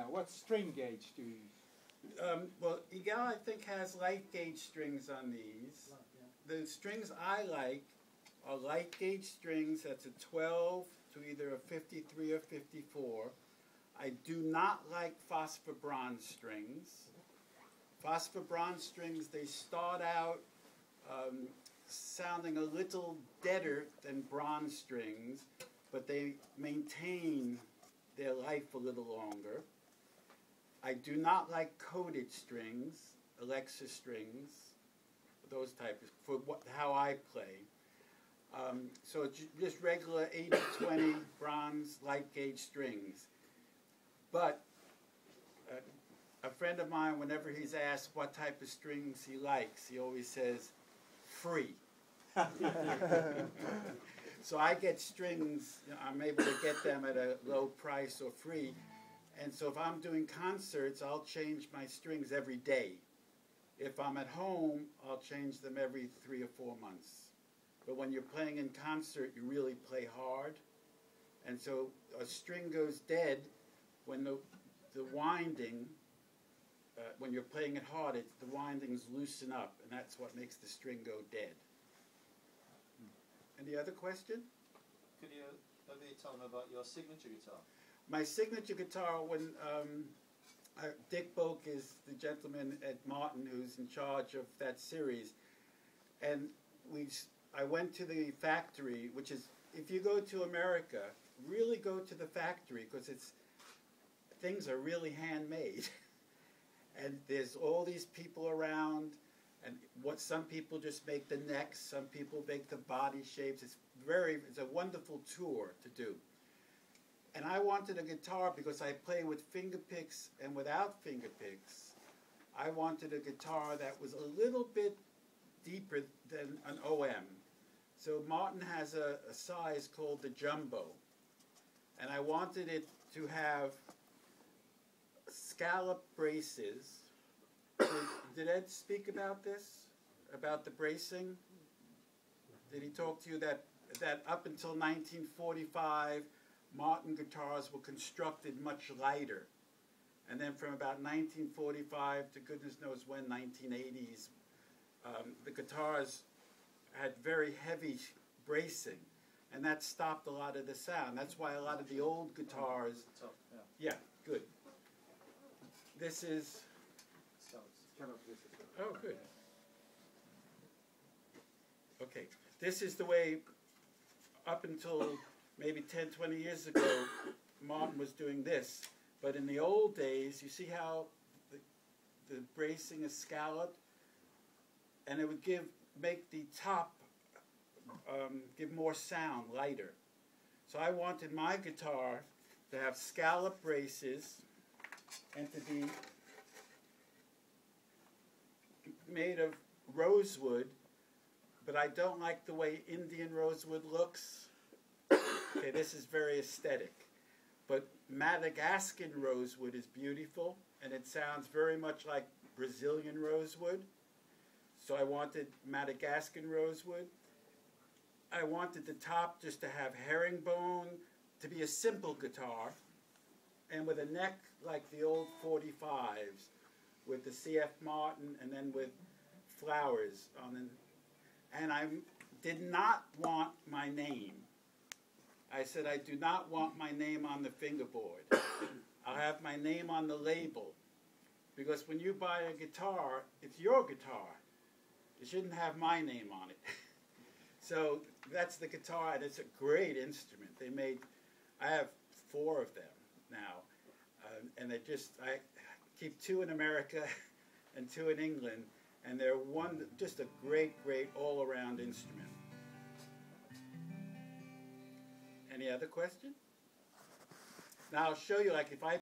What string gauge do you use? Well, Egal, I think, has light gauge strings on these. The strings I like are light gauge strings. That's a 12 to either a 53 or 54. I do not like phosphor bronze strings. Phosphor bronze strings, they start out sounding a little deader than bronze strings, but they maintain their life a little longer. I do not like coated strings, Alexa strings, those types, for how I play. So it's just regular 80-20 bronze light gauge strings. But a friend of mine, whenever he's asked what type of strings he likes, he always says, free. So I get strings, I'm able to get them at a low price or free. And so if I'm doing concerts, I'll change my strings every day. If I'm at home, I'll change them every 3 or 4 months. But when you're playing in concert, you really play hard. And so a string goes dead when the winding, when you're playing it hard, the windings loosen up, and that's what makes the string go dead. Any other question? Could you maybe tell them about your signature guitar? My signature guitar, when Dick Boak is the gentleman at Martin who's in charge of that series, and I went to the factory, which is, if you go to America, really go to the factory, because things are really handmade. And there's all these people around, and some people just make the necks, some people make the body shapes. It's a wonderful tour to do. And I wanted a guitar because I play with finger picks and without finger picks. I wanted a guitar that was a little bit deeper than an OM. So Martin has a size called the Jumbo. And I wanted it to have scallop braces. Did Ed speak about this? About the bracing? Did he talk to you that up until 1945, Martin guitars were constructed much lighter. And then from about 1945 to goodness knows when, 1980s, the guitars had very heavy bracing. And that stopped a lot of the sound. That's why a lot of the old guitars... Yeah, good. This is... Oh, good. Okay. This is the way, up until maybe 10, 20 years ago, Martin was doing this. But in the old days, you see how the bracing is scalloped? And it would make the top give more sound, lighter. So I wanted my guitar to have scallop braces and to be made of rosewood, but I don't like the way Indian rosewood looks. Okay, this is very aesthetic. But Madagascan rosewood is beautiful, and it sounds very much like Brazilian rosewood. So I wanted Madagascan rosewood. I wanted the top just to have herringbone, to be a simple guitar, and with a neck like the old 45s, with the C.F. Martin and then with flowers on it. And I did not want my name. I said, I do not want my name on the fingerboard. I'll have my name on the label. Because when you buy a guitar, it's your guitar. It shouldn't have my name on it. So that's the guitar, and it's a great instrument. I have 4 of them now. And I keep 2 in America and 2 in England. And they're just a great, great all-around instrument. Any other question? Now I'll show you, like if I